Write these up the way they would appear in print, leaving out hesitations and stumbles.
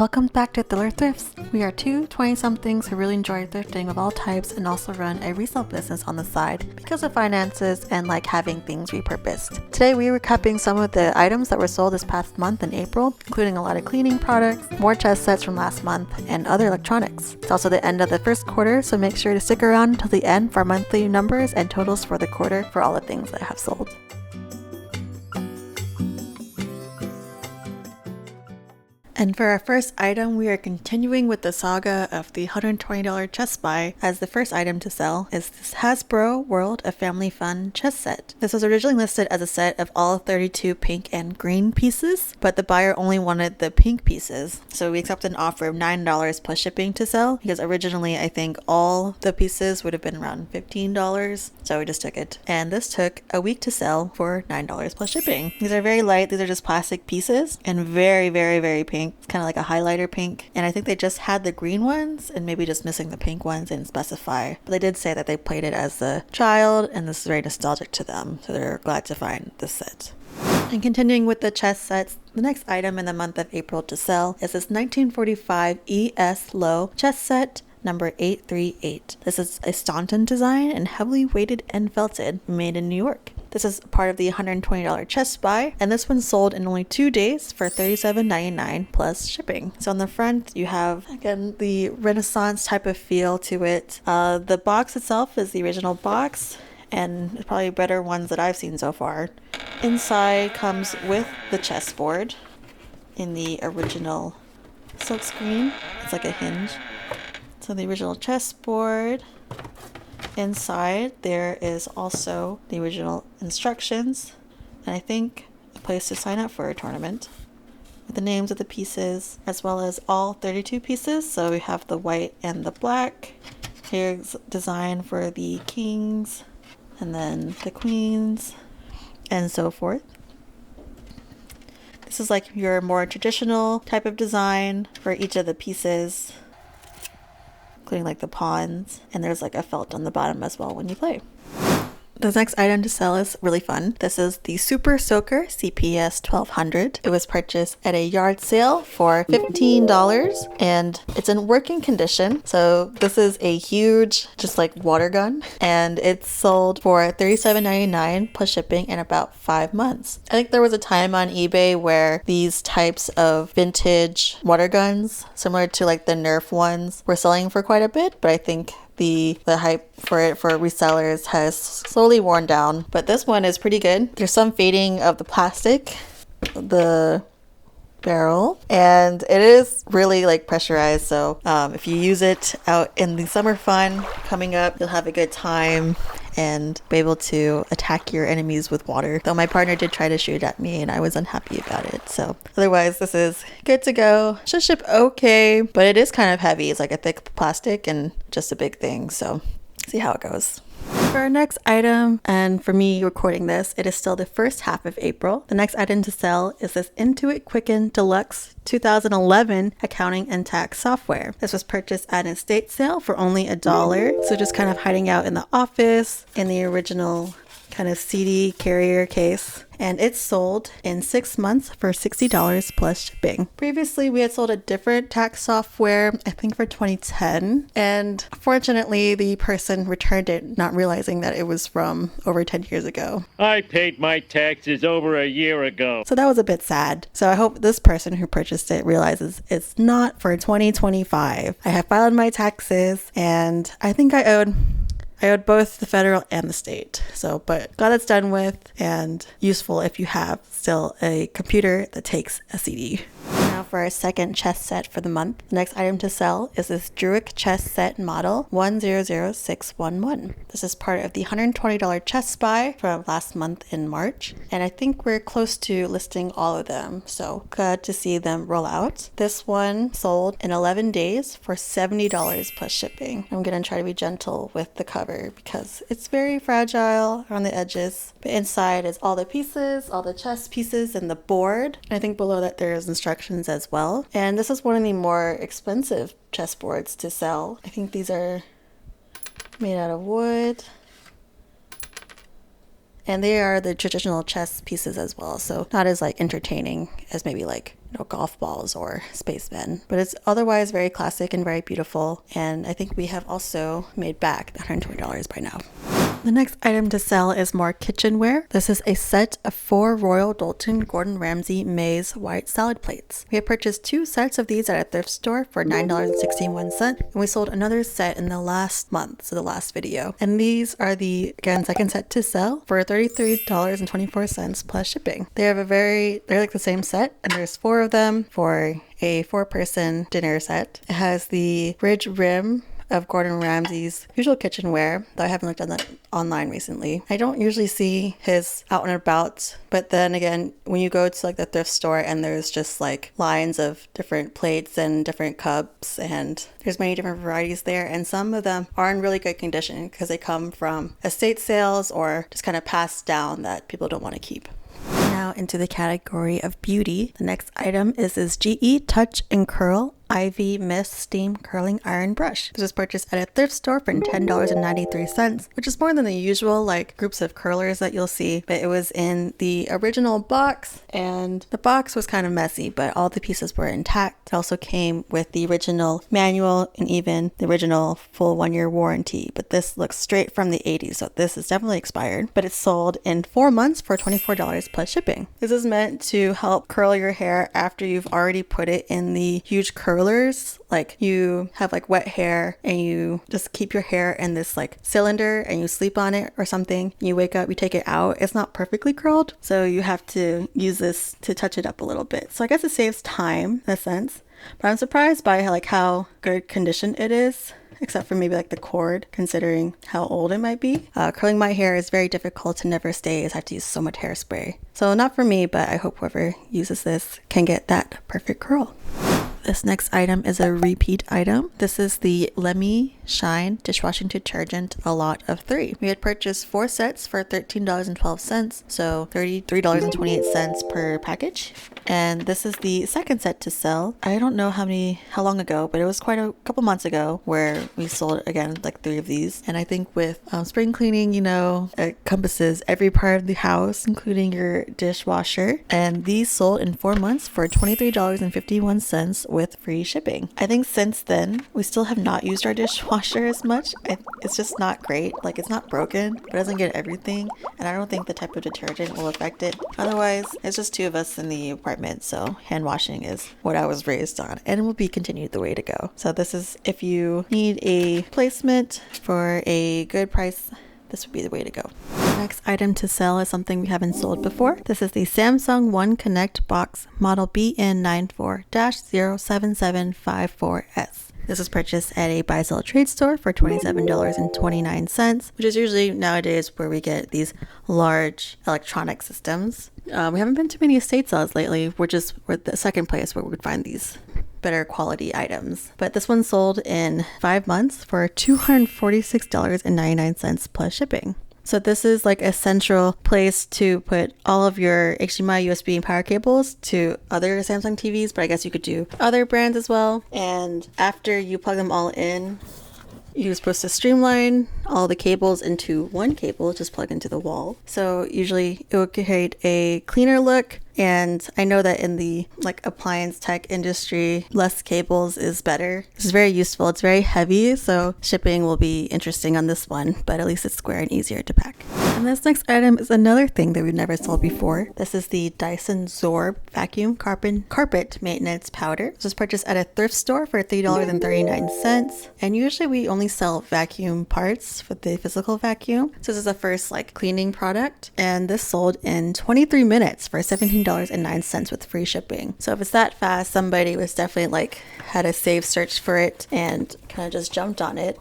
Welcome back to Thriller Thrifts. We are two 20-somethings who really enjoy thrifting of all types and also run a resale business on the side because of finances and like having things repurposed. Today we were recapping some of the items that were sold this past month in April, including a lot of cleaning products, more chest sets from last month, and other electronics. It's also the end of the first quarter, so make sure to stick around until the end for monthly numbers and totals for the quarter for all the things that I have sold. And for our first item, we are continuing with the saga of the $120 chest buy, as the first item to sell is this Hasbro World of Family Fun chest set. This was originally listed as a set of all 32 pink and green pieces, but the buyer only wanted the pink pieces. So we accepted an offer of $9 plus shipping to sell, because originally I think all the pieces would have been around $15. So we just took it. And this took a week to sell for $9 plus shipping. These are very light. These are just plastic pieces and very, very, very pink. It's kind of like a highlighter pink, and I think they just had the green ones and maybe just missing the pink ones and specify, but they did say that they played it as a child and this is very nostalgic to them, so they're glad to find this set. And continuing with the chest sets, the next item in the month of April to sell is this 1945 ES Low chest set number 838. This is a Staunton design and heavily weighted and felted, made in New York. This is part of the $120 chest buy, and this one sold in only 2 days for $37.99 plus shipping. So on the front, you have, again, the Renaissance type of feel to it. The box itself is the original box, and probably better ones that I've seen so far. Inside comes with the chessboard in the original silkscreen. It's like a hinge. So the original chessboard. Inside there is also the original instructions, and I think a place to sign up for a tournament with the names of the pieces as well as all 32 pieces. So we have the white and the black. Here's design for the kings and then the queens and so forth. This is like your more traditional type of design for each of the pieces, including like the pawns, and there's like a felt on the bottom as well when you play. The next item to sell is really fun. This is the Super Soaker CPS 1200. It was purchased at a yard sale for $15 and it's in working condition. So this is a huge, just like water gun, and it's sold for $37.99 plus shipping in about 5 months. I think there was a time on eBay where these types of vintage water guns, similar to like the Nerf ones, were selling for quite a bit, but I think the hype for it for resellers has slowly worn down, but this one is pretty good. There's some fading of the plastic, the barrel, and it is really like pressurized, so if you use it out in the summer fun coming up, you'll have a good time and be able to attack your enemies with water. Though my partner did try to shoot at me and I was unhappy about it. So otherwise this is good to go. Should ship okay, but it is kind of heavy. It's like a thick plastic and just a big thing, so see how it goes. For our next item, and for me recording this, it is still the first half of April. The next item to sell is this Intuit Quicken Deluxe 2011 accounting and tax software. This was purchased at an estate sale for only $1. So just kind of hiding out in the office in the original kind of CD carrier case. And it's sold in 6 months for $60 plus shipping. Previously, we had sold a different tax software, I think for 2010. And fortunately, the person returned it, not realizing that it was from over 10 years ago. I paid my taxes over a year ago. So that was a bit sad. So I hope this person who purchased it realizes it's not for 2025. I have filed my taxes and I think I owed both the federal and the state. So, but glad that's done with and useful if you have still a computer that takes a CD. Now for our second chest set for the month. The next item to sell is this Druid chest set model 100611. This is part of the $120 chest buy from last month in March. And I think we're close to listing all of them. So glad to see them roll out. This one sold in 11 days for $70 plus shipping. I'm going to try to be gentle with the cover because it's very fragile around the edges. But inside is all the pieces, all the chest pieces, and the board. And I think below that there's instructions as well. And this is one of the more expensive chessboards to sell. I think these are made out of wood. And they are the traditional chess pieces as well. So not as like entertaining as maybe like golf balls or spacemen. But it's otherwise very classic and very beautiful. And I think we have also made back the $120 by now. The next item to sell is more kitchenware. This is a set of 4 Royal Doulton Gordon Ramsay maize white salad plates. We have purchased 2 sets of these at a thrift store for $9.61, and we sold another set in the last month, so the last video. And these are the, again, second set to sell for $33.24 plus shipping. They're like the same set, and there's 4 of them for a 4-person dinner set. It has the ridge rim of Gordon Ramsay's usual kitchenware, though I haven't looked at that online recently. I don't usually see his out and about, but then again, when you go to like the thrift store and there's just like lines of different plates and different cups, and there's many different varieties there, and some of them are in really good condition because they come from estate sales or just kind of passed down that people don't want to keep. Now into the category of beauty. The next item is this GE Touch and Curl Ivy Mist Steam Curling Iron Brush. This was purchased at a thrift store for $10.93, which is more than the usual like groups of curlers that you'll see, but it was in the original box, and the box was kind of messy, but all the pieces were intact. It also came with the original manual and even the original full 1-year warranty, but this looks straight from the 80s, so this is definitely expired, but it's sold in 4 months for $24 plus shipping. This is meant to help curl your hair after you've already put it in the huge curlers. Like you have like wet hair and you just keep your hair in this like cylinder and you sleep on it or something. You wake up, you take it out, it's not perfectly curled, so you have to use this to touch it up a little bit. So I guess it saves time in a sense, but I'm surprised by how good condition it is, except for maybe like the cord, considering how old it might be. Curling my hair is very difficult and never stays. I have to use so much hairspray. So not for me, but I hope whoever uses this can get that perfect curl. This next item is a repeat item. This is the Lemme Shine dishwashing detergent, a lot of 3. We had purchased 4 sets for $13.12, so $33.28 per package. And this is the second set to sell. I don't know how long ago, but it was quite a couple months ago where we sold again like 3 of these. And I think with spring cleaning, it encompasses every part of the house, including your dishwasher. And these sold in 4 months for $23.51 with free shipping. I think since then, we still have not used our dishwasher as much. It's just not great. Like, it's not broken, but it doesn't get everything. And I don't think the type of detergent will affect it. Otherwise, it's just 2 of us in the apartment, so hand washing is what I was raised on and will be continued the way to go. So this is, if you need a placement for a good price, this would be the way to go. The next item to sell is something we haven't sold before. This is the Samsung One Connect box model BN94-07754S. This was purchased at a buy-sell trade store for $27.29, which is usually nowadays where we get these large electronic systems. We haven't been to many estate sales lately, which is the second place where we would find these better quality items. But this one sold in 5 months for $246.99 plus shipping. So this is like a central place to put all of your HDMI, USB, and power cables to other Samsung TVs, but I guess you could do other brands as well. And after you plug them all in, you're supposed to streamline all the cables into one cable, just plug into the wall. So usually it will create a cleaner look. And I know that in the appliance tech industry, less cables is better. This is very useful. It's very heavy, so shipping will be interesting on this one, but at least it's square and easier to pack. And this next item is another thing that we've never sold before. This is the Dyson Zorb Vacuum Carpet Maintenance Powder. This was purchased at a thrift store for $3.39. And usually we only sell vacuum parts for the physical vacuum. So this is the first cleaning product. And this sold in 23 minutes for $17.09 with free shipping. So if it's that fast, somebody was definitely had a safe search for it and kind of just jumped on it.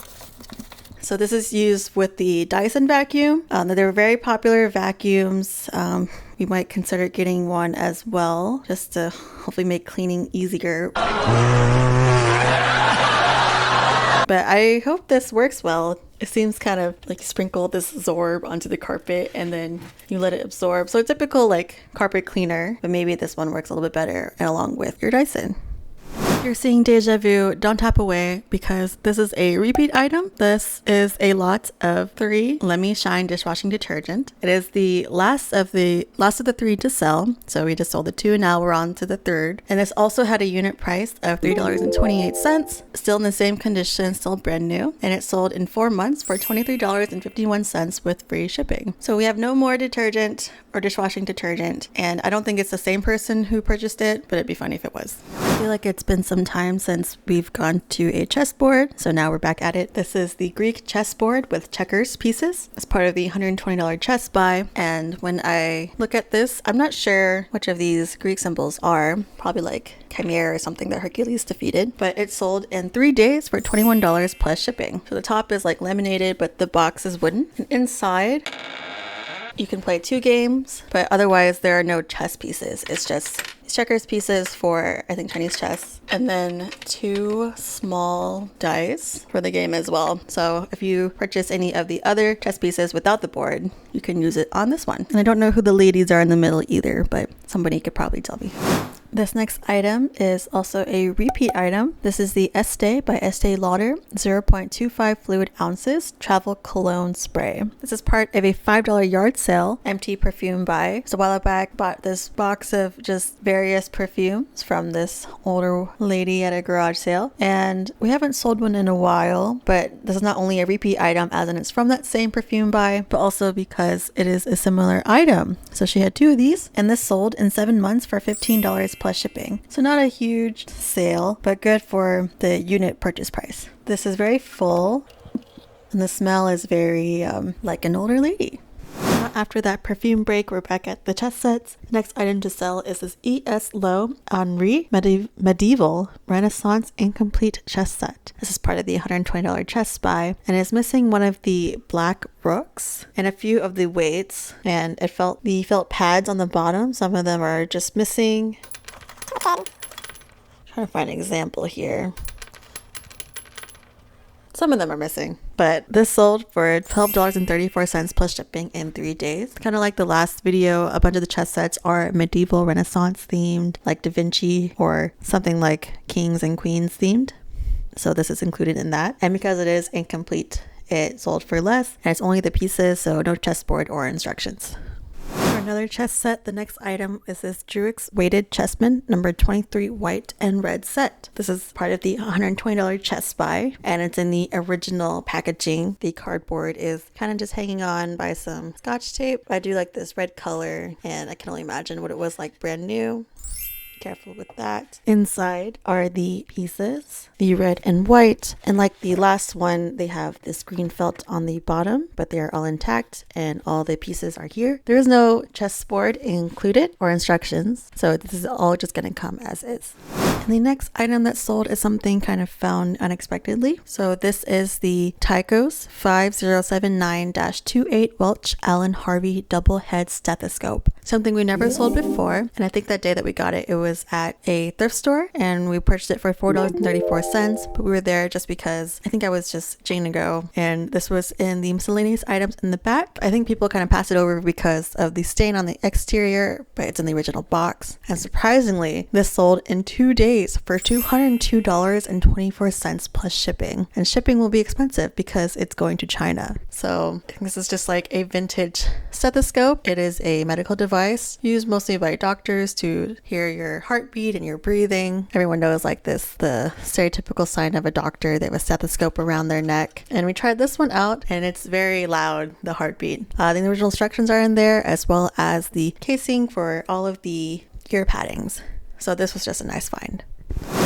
So this is used with the Dyson vacuum. They're very popular vacuums. We might consider getting one as well, just to hopefully make cleaning easier. But I hope this works well. It seems kind of like you sprinkle this Zorb onto the carpet and then you let it absorb. So a typical carpet cleaner, but maybe this one works a little bit better and along with your Dyson. If you're seeing deja vu, don't tap away because this is a repeat item. This is a lot of 3 Let Me Shine dishwashing detergent. It is the last of the 3 to sell. So we just sold the 2 and now we're on to the 3rd. And this also had a unit price of $3.28. Still in the same condition, still brand new. And it sold in 4 months for $23.51 with free shipping. So we have no more detergent or dishwashing detergent. And I don't think it's the same person who purchased it, but it'd be funny if it was. I feel like it's been some time since we've gone to a chessboard, so now we're back at it. This is the Greek chessboard with checkers pieces. It's part of the $120 chess buy, and when I look at this, I'm not sure which of these Greek symbols are, probably like Chimera or something that Hercules defeated, but it sold in 3 days for $21 plus shipping. So the top is like laminated, but the box is wooden. And inside, you can play 2 games, but otherwise there are no chess pieces. It's just checkers pieces for, I think, Chinese chess, and then 2 small dice for the game as well. So if you purchase any of the other chess pieces without the board, you can use it on this one. And I don't know who the ladies are in the middle either, but somebody could probably tell me. This next item is also a repeat item. This is the Estee by Estee Lauder 0.25 fluid ounces travel cologne spray. This is part of a $5 yard sale empty perfume buy. So a while back, bought this box of just various perfumes from this older lady at a garage sale, and we haven't sold one in a while, but this is not only a repeat item as in it's from that same perfume buy, but also because it is a similar item. So she had 2 of these, and this sold in 7 months for $15 plus shipping. So not a huge sale, but good for the unit purchase price. This is very full, and the smell is very like an older lady. After that perfume break, we're back at the chess sets. The next item to sell is this E.S. Lowe Henri Medieval Renaissance Incomplete chess set. This is part of the $120 chess buy, and is missing one of the black rooks and a few of the weights, and the felt pads on the bottom. Some of them are just missing. I'm trying to find an example here. Some of them are missing, but this sold for $12.34 plus shipping in 3 days. Kind of like the last video, a bunch of the chess sets are medieval Renaissance themed, like Da Vinci, or something like kings and queens themed. So this is included in that. And because it is incomplete, it sold for less, and it's only the pieces, so no chessboard or instructions. For another chess set, the next item is this Druick's Weighted Chessman number 23 white and red set. This is part of the $120 chess buy, and it's in the original packaging. The cardboard is kind of just hanging on by some scotch tape. I do like this red color, and I can only imagine what it was like brand new. Careful with that. Inside are the pieces, the red and white, and like the last one, they have this green felt on the bottom, but they are all intact and all the pieces are here. There is no chessboard included or instructions, so this is all just going to come as is. And the next item that sold is something kind of found unexpectedly. So this is the Tychos 5079-28 Welch Allen Harvey double head stethoscope. Something we never sold before, and I think that day that we got it, it was at a thrift store, and we purchased it for $4.34, but we were there just because I think I was just itching to go, and this was in the miscellaneous items in the back. I think people kind of passed it over because of the stain on the exterior, but it's in the original box. And surprisingly, this sold in 2 days for $202.24 plus shipping, and shipping will be expensive because it's going to China. So I think this is just like a vintage stethoscope. It is a medical device used mostly by doctors to hear your heartbeat and your breathing. Everyone knows like this, the stereotypical sign of a doctor. They have a stethoscope around their neck. And we tried this one out, and it's very loud, the heartbeat. The original instructions are in there, as well as the casing for all of the ear paddings. So this was just a nice find.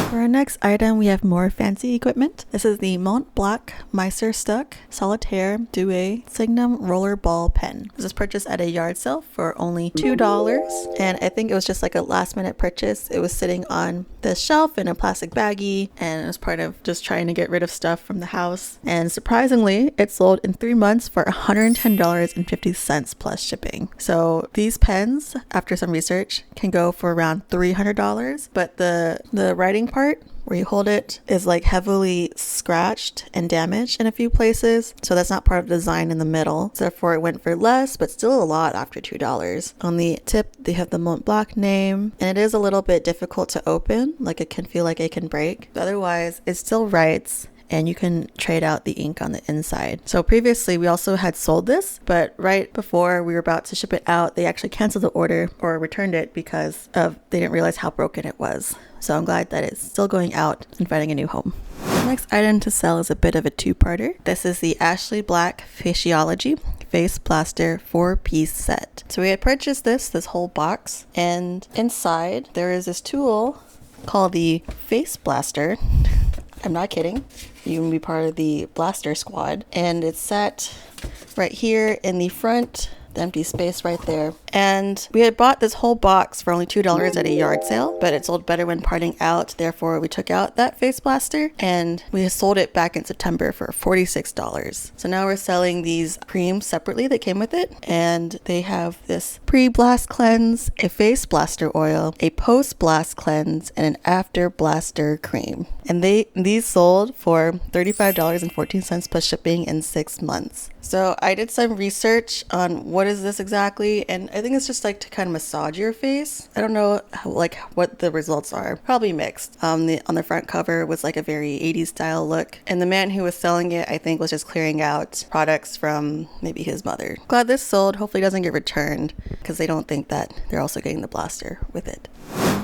For our next item, we have more fancy equipment. This is the Mont Blanc Meisterstück Solitaire Douai Signum Roller Ball Pen. This was purchased at a yard sale for only $2, and I think it was just like a last minute purchase. It was sitting on the shelf in a plastic baggie, and it was part of just trying to get rid of stuff from the house. And surprisingly, it sold in 3 months for $110.50 plus shipping. So these pens, after some research, can go for around $300, but the writing part where you hold it is like heavily scratched and damaged in a few places. So that's not part of the design in the middle. So therefore it went for less, but still a lot after $2. On the tip, they have the Mont Blanc name, and it is a little bit difficult to open. Like it can feel like it can break. But otherwise, it still writes, and you can trade out the ink on the inside. So previously we also had sold this, but right before we were about to ship it out, they actually canceled the order or returned it because they didn't realize how broken it was. So I'm glad that it's still going out and finding a new home. The next item to sell is a bit of a two-parter. This is the Ashley Black Faciology Face Blaster 4-piece set. So we had purchased this whole box, and inside there is this tool called the Face Blaster. I'm not kidding. You can be part of the blaster squad. And it's set right here in the front, the empty space right there. And we had bought this whole box for only $2 at a yard sale, but it sold better when parting out. Therefore, we took out that face blaster and we sold it back in September for $46. So now we're selling these creams separately that came with it. And they have this pre-blast cleanse, a face blaster oil, a post-blast cleanse, and an after blaster cream. And these sold for $35.14 plus shipping in 6 months. So I did some research on what is this exactly, and I think it's just like to kind of massage your face. I don't know what the results are. Probably mixed. On the front cover was like a very 80s style look, and the man who was selling it, I think, was just clearing out products from maybe his mother. Glad this sold. Hopefully it doesn't get returned because they don't think that they're also getting the blaster with it.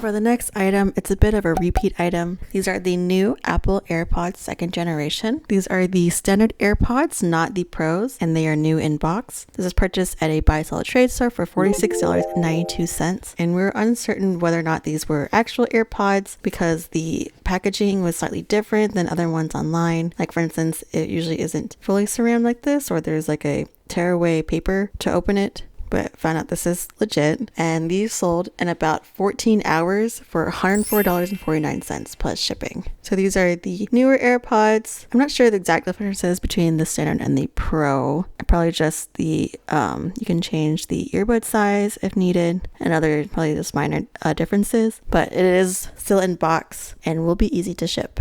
For the next item, it's a bit of a repeat item. These are the new Apple AirPods 2nd generation. These are the standard AirPods, not the Pros, and they are new in box. This is purchased at a buy-sell trade store for $46.92, and we're uncertain whether or not these were actual AirPods because the packaging was slightly different than other ones online. Like for instance, it usually isn't fully ceramic like this, or there's like a tearaway paper to open it. But found out this is legit, and these sold in about 14 hours for $104.49 plus shipping. So these are the newer AirPods. I'm not sure the exact differences between the standard and the Pro. Probably just the you can change the earbud size if needed, and other probably just minor differences, but it is still in box and will be easy to ship.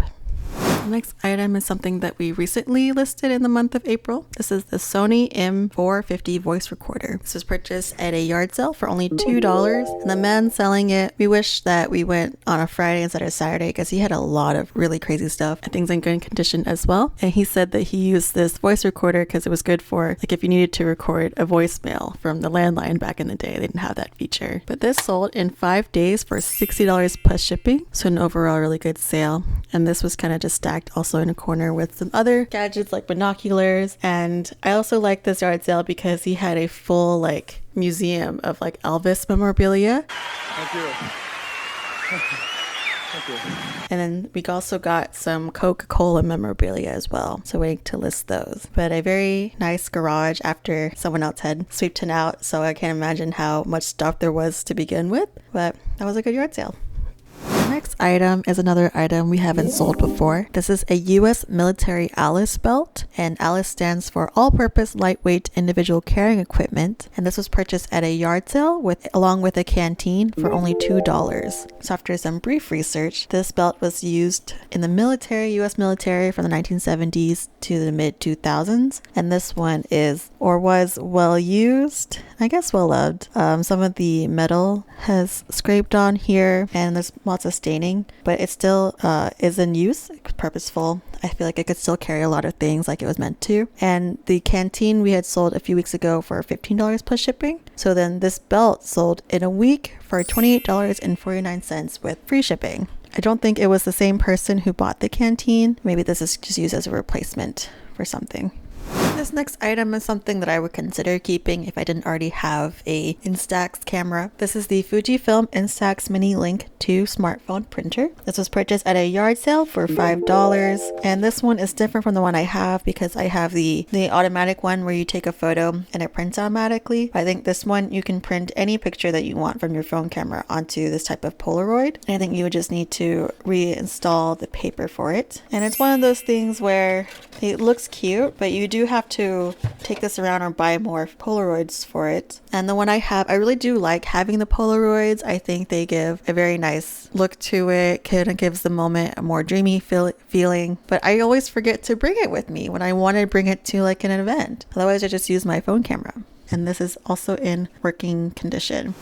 The next item is something that we recently listed in the month of April. This is the Sony M450 voice recorder. This was purchased at a yard sale for only $2, and the man selling it, we wish that we went on a Friday instead of Saturday because he had a lot of really crazy stuff and things in good condition as well. And he said that he used this voice recorder because it was good for like if you needed to record a voicemail from the landline back in the day. They didn't have that feature. But this sold in 5 days for $60 plus shipping. So an overall really good sale. And this was kind of just stacked also in a corner with some other gadgets like binoculars. And I also like this yard sale because he had a full like museum of like Elvis memorabilia. Thank you. Thank you. And then we also got some Coca-Cola memorabilia as well. So waiting to list those. But a very nice garage after someone else had sweeped it out. So I can't imagine how much stuff there was to begin with. But that was a good yard sale. The next item is another item we haven't sold before. This is a U.S. military Alice belt, and Alice stands for All-Purpose Lightweight Individual Carrying Equipment, and this was purchased at a yard sale along with a canteen for only $2. So after some brief research, this belt was used in the military, U.S. military from the 1970s to the mid-2000s, and this one was well used, I guess well loved. Some of the metal has scraped on here, and there's lots of staining, but it still is in use, purposeful. I feel like it could still carry a lot of things like it was meant to. And the canteen we had sold a few weeks ago for $15 plus shipping. So then this belt sold in a week for $28.49 with free shipping. I don't think it was the same person who bought the canteen. Maybe this is just used as a replacement for something. This next item is something that I would consider keeping if I didn't already have a Instax camera. This is the Fujifilm Instax Mini Link 2 smartphone printer. This was purchased at a yard sale for $5, and this one is different from the one I have because I have the automatic one where you take a photo and it prints automatically. I think this one you can print any picture that you want from your phone camera onto this type of Polaroid. And I think you would just need to reinstall the paper for it. And it's one of those things where it looks cute, but you do have to to take this around or buy more Polaroids for it. And the one I have, I really do like having the Polaroids. I think they give a very nice look to it. Kind of gives the moment a more dreamy feeling. But I always forget to bring it with me when I want to bring it to like an event. Otherwise, I just use my phone camera. And this is also in working condition.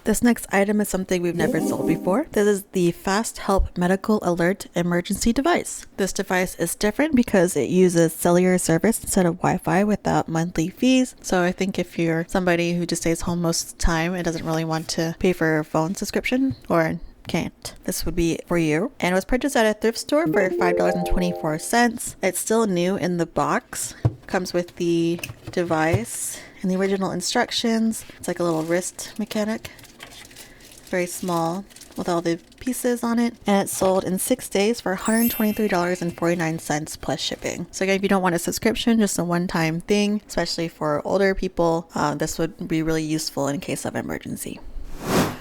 This next item is something we've never sold before. This is the Fast Help Medical Alert Emergency Device. This device is different because it uses cellular service instead of Wi-Fi without monthly fees. So I think if you're somebody who just stays home most of the time and doesn't really want to pay for a phone subscription or can't, this would be for you. And it was purchased at a thrift store for $5.24. It's still new in the box. Comes with the device and the original instructions. It's like a little wrist mechanic. Very small with all the pieces on it. And it's sold in 6 days for $123.49 plus shipping. So again, if you don't want a subscription, just a one-time thing, especially for older people, this would be really useful in case of emergency.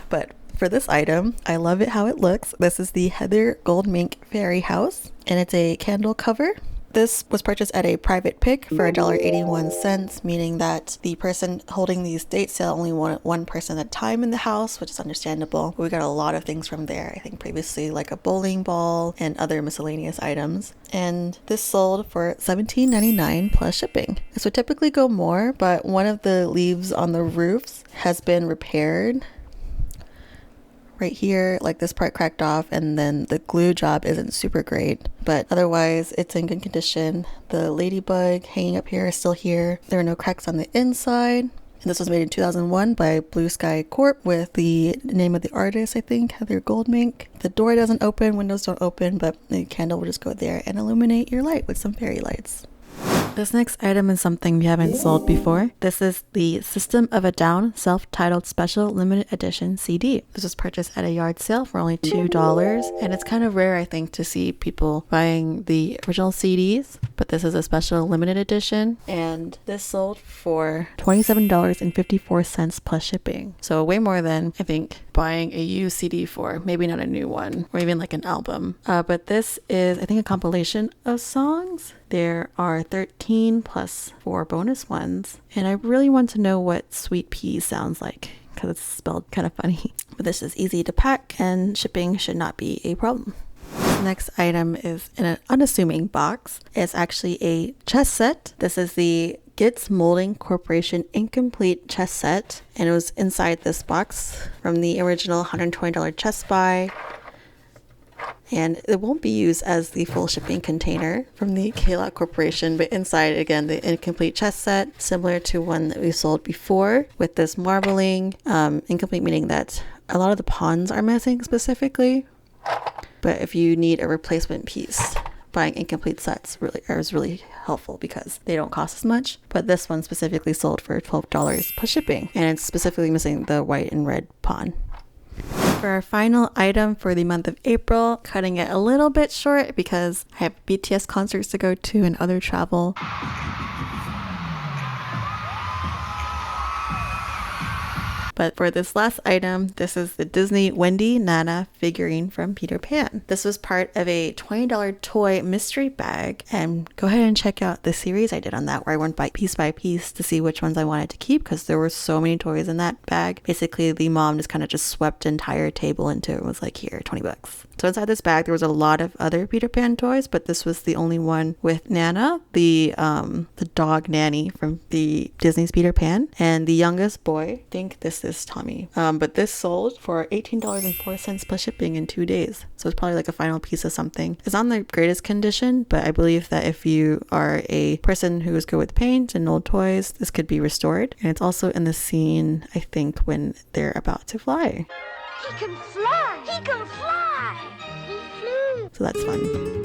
But for this item, I love it how it looks. This is the Heather Gold Mink Fairy House, and it's a candle cover. This was purchased at a private pick for $1.81, meaning that the person holding the estate sale only wanted one person at a time in the house, which is understandable. But we got a lot of things from there. I think previously like a bowling ball and other miscellaneous items. And this sold for $17.99 plus shipping. This would typically go more, but one of the leaves on the roofs has been repaired. Right here, like this part cracked off, and then the glue job isn't super great, but otherwise it's in good condition. The ladybug hanging up here is still here. There are no cracks on the inside. And this was made in 2001 by Blue Sky Corp with the name of the artist, I think, Heather Goldmink. The door doesn't open, windows don't open, but the candle will just go there and illuminate your light with some fairy lights. This next item is something we haven't sold before. This is the System of a Down self-titled special limited edition CD. This was purchased at a yard sale for only $2, and it's kind of rare, I think, to see people buying the original CDs, but this is a special limited edition, and this sold for $27.54 plus shipping. So way more than, I think, buying a used CD for, maybe not a new one, or even like an album. But this is, I think, a compilation of songs. There are 13 plus 4 bonus ones. And I really want to know what Sweet Pea sounds like because it's spelled kind of funny. But this is easy to pack and shipping should not be a problem. The next item is in an unassuming box. It's actually a chess set. This is the Gitz Molding Corporation Incomplete Chess Set. And it was inside this box from the original $120 chess buy. And it won't be used as the full shipping container from the K-Lot Corporation, but inside, again, the incomplete chess set, similar to one that we sold before with this marbling. Incomplete meaning that a lot of the pawns are missing specifically. But if you need a replacement piece, buying incomplete sets is really helpful because they don't cost as much. But this one specifically sold for $12 plus shipping, and it's specifically missing the white and red pawn. For our final item for the month of April, cutting it a little bit short because I have BTS concerts to go to and other travel. But for this last item, this is the Disney Wendy Nana figurine from Peter Pan. This was part of a $20 toy mystery bag, and go ahead and check out the series I did on that where I went by piece to see which ones I wanted to keep because there were so many toys in that bag. Basically, the mom just kind of just swept the entire table into it and was like, here, $20. So inside this bag, there was a lot of other Peter Pan toys, but this was the only one with Nana, the dog nanny from the Disney's Peter Pan, and the youngest boy, I think this is Tommy. But this sold for $18.04 plus shipping in 2 days. So it's probably like a final piece of something. It's not in the greatest condition, but I believe that if you are a person who is good with paint and old toys, this could be restored. And it's also in the scene, I think, when they're about to fly. He can fly! He can fly! He flew! So that's fun.